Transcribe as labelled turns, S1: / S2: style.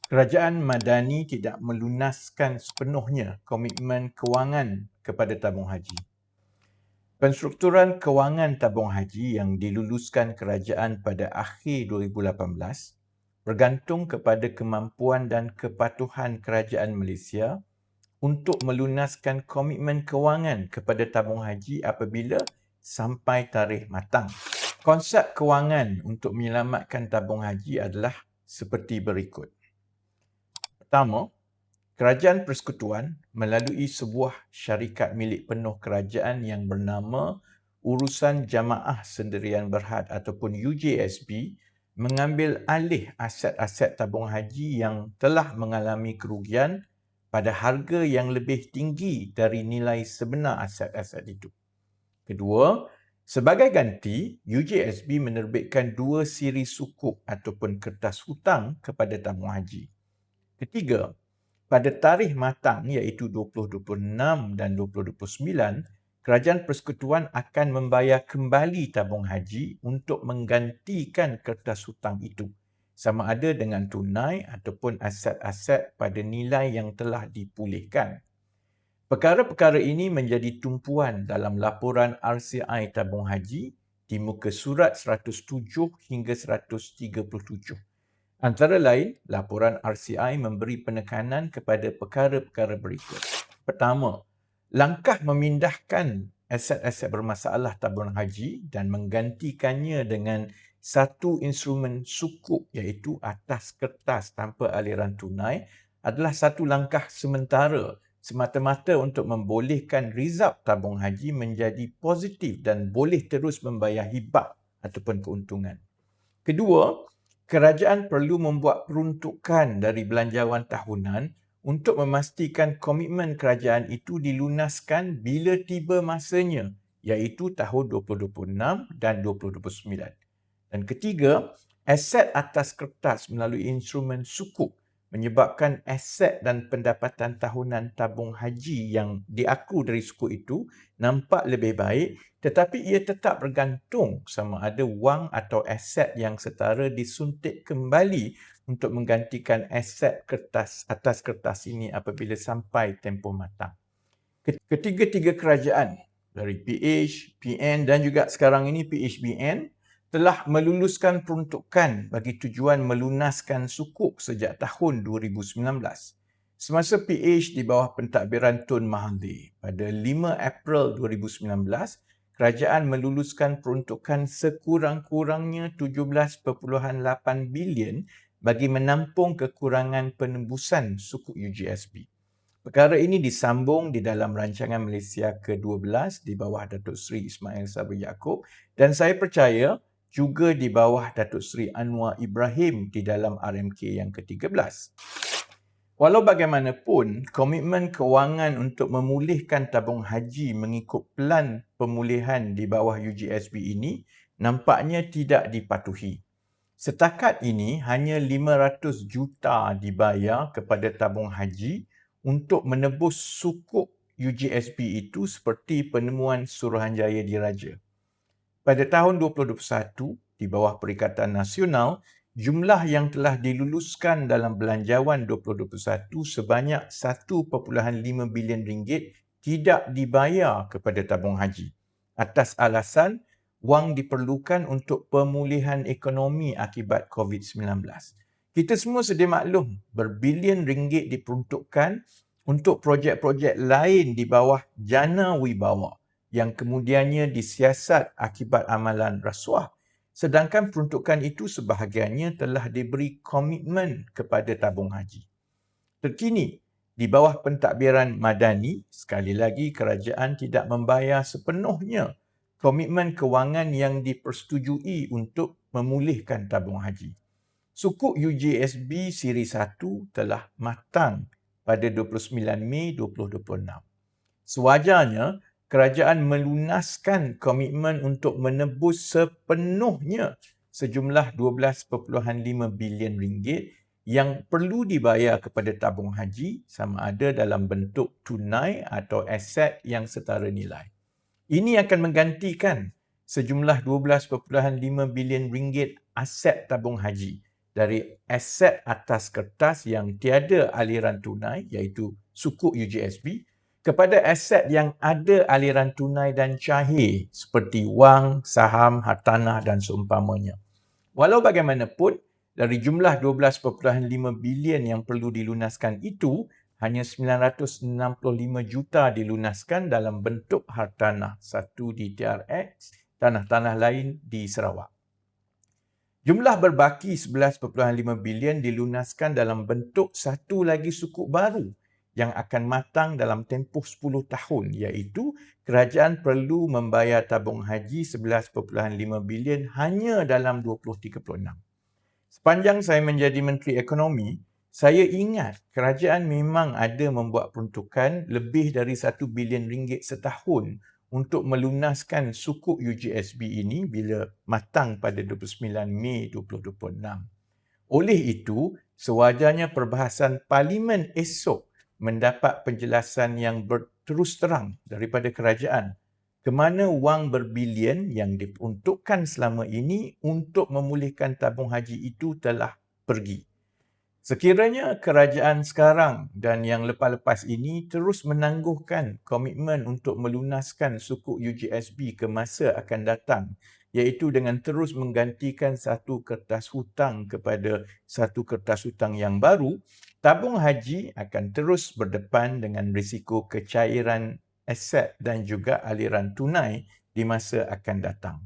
S1: Kerajaan Madani tidak melunaskan sepenuhnya komitmen kewangan kepada tabung haji. Penstrukturan kewangan tabung haji yang diluluskan kerajaan pada akhir 2018 bergantung kepada kemampuan dan kepatuhan kerajaan Malaysia untuk melunaskan komitmen kewangan kepada tabung haji apabila sampai tarikh matang. Konsep kewangan untuk menyelamatkan tabung haji adalah seperti berikut. Pertama, Kerajaan Persekutuan melalui sebuah syarikat milik penuh kerajaan yang bernama Urusan Jamaah Sendirian Berhad ataupun UJSB mengambil alih aset-aset tabung haji yang telah mengalami kerugian pada harga yang lebih tinggi dari nilai sebenar aset-aset itu. Kedua, sebagai ganti, UJSB menerbitkan 2 siri sukuk ataupun kertas hutang kepada tabung haji. Ketiga, pada tarikh matang iaitu 2026 dan 2029, Kerajaan Persekutuan akan membayar kembali tabung haji untuk menggantikan kertas hutang itu, sama ada dengan tunai ataupun aset-aset pada nilai yang telah dipulihkan. Perkara-perkara ini menjadi tumpuan dalam laporan RCI tabung haji di muka surat 107 hingga 137. Antara lain, laporan RCI memberi penekanan kepada perkara-perkara berikut. Pertama, langkah memindahkan aset-aset bermasalah tabung haji dan menggantikannya dengan satu instrumen sukuk iaitu atas kertas tanpa aliran tunai adalah satu langkah sementara semata-mata untuk membolehkan rizab tabung haji menjadi positif dan boleh terus membayar hibah ataupun keuntungan. Kedua, kerajaan perlu membuat peruntukan dari belanjawan tahunan untuk memastikan komitmen kerajaan itu dilunaskan bila tiba masanya, iaitu tahun 2026 dan 2029. Dan ketiga, aset atas kertas melalui instrumen sukuk menyebabkan aset dan pendapatan tahunan tabung haji yang diaku dari sukuk itu nampak lebih baik, tetapi ia tetap bergantung sama ada wang atau aset yang setara disuntik kembali untuk menggantikan aset kertas atas kertas ini apabila sampai tempoh matang. Ketiga-tiga kerajaan dari PH, PN dan juga sekarang ini PHBN telah meluluskan peruntukan bagi tujuan melunaskan sukuk sejak tahun 2019. Semasa PH di bawah pentadbiran Tun Mahathir, pada 5 April 2019, kerajaan meluluskan peruntukan sekurang-kurangnya 17.8 bilion bagi menampung kekurangan penembusan sukuk UJSB. Perkara ini disambung di dalam rancangan Malaysia ke-12 di bawah Datuk Seri Ismail Sabri Yaakob dan saya percaya juga di bawah Datuk Seri Anwar Ibrahim di dalam RMK yang ke-13. Walau bagaimanapun, komitmen kewangan untuk memulihkan tabung haji mengikut pelan pemulihan di bawah UJSB ini nampaknya tidak dipatuhi. Setakat ini hanya 500 juta dibayar kepada tabung haji untuk menebus sukuk UJSB itu seperti penemuan Suruhanjaya Diraja. Pada tahun 2021, di bawah Perikatan Nasional, jumlah yang telah diluluskan dalam belanjawan 2021 sebanyak 1.5 bilion ringgit tidak dibayar kepada tabung haji atas alasan wang diperlukan untuk pemulihan ekonomi akibat COVID-19. Kita semua sedia maklum berbilion ringgit diperuntukkan untuk projek-projek lain di bawah Jana Wibawa yang kemudiannya disiasat akibat amalan rasuah. Sedangkan peruntukan itu sebahagiannya telah diberi komitmen kepada tabung haji. Terkini, di bawah pentadbiran Madani, sekali lagi kerajaan tidak membayar sepenuhnya komitmen kewangan yang dipersetujui untuk memulihkan tabung haji. Sukuk UJSB Siri 1 telah matang pada 29 Mei 2026. Sewajarnya, kerajaan melunaskan komitmen untuk menebus sepenuhnya sejumlah 12.5 bilion ringgit yang perlu dibayar kepada tabung haji sama ada dalam bentuk tunai atau aset yang setara nilai. Ini akan menggantikan sejumlah 12.5 bilion ringgit aset tabung haji dari aset atas kertas yang tiada aliran tunai iaitu sukuk UJSB kepada aset yang ada aliran tunai dan cair seperti wang, saham, hartanah dan seumpamanya. Walau bagaimanapun, dari jumlah 12.5 bilion yang perlu dilunaskan itu, hanya 965 juta dilunaskan dalam bentuk hartanah, satu di TRX, tanah-tanah lain di Sarawak. Jumlah berbaki 11.5 bilion dilunaskan dalam bentuk satu lagi sukuk baru yang akan matang dalam tempoh 10 tahun iaitu kerajaan perlu membayar tabung haji 11.5 bilion hanya dalam 2036. Sepanjang saya menjadi Menteri Ekonomi, saya ingat kerajaan memang ada membuat peruntukan lebih dari 1 bilion ringgit setahun untuk melunaskan sukuk UJSB ini bila matang pada 29 Mei 2026. Oleh itu, sewajarnya perbahasan Parlimen esok mendapat penjelasan yang berterus terang daripada kerajaan ke mana wang berbilion yang diperuntukkan selama ini untuk memulihkan tabung haji itu telah pergi. Sekiranya kerajaan sekarang dan yang lepas-lepas ini terus menangguhkan komitmen untuk melunaskan sukuk UJSB ke masa akan datang, iaitu dengan terus menggantikan satu kertas hutang kepada satu kertas hutang yang baru, tabung haji akan terus berdepan dengan risiko kecairan aset dan juga aliran tunai di masa akan datang.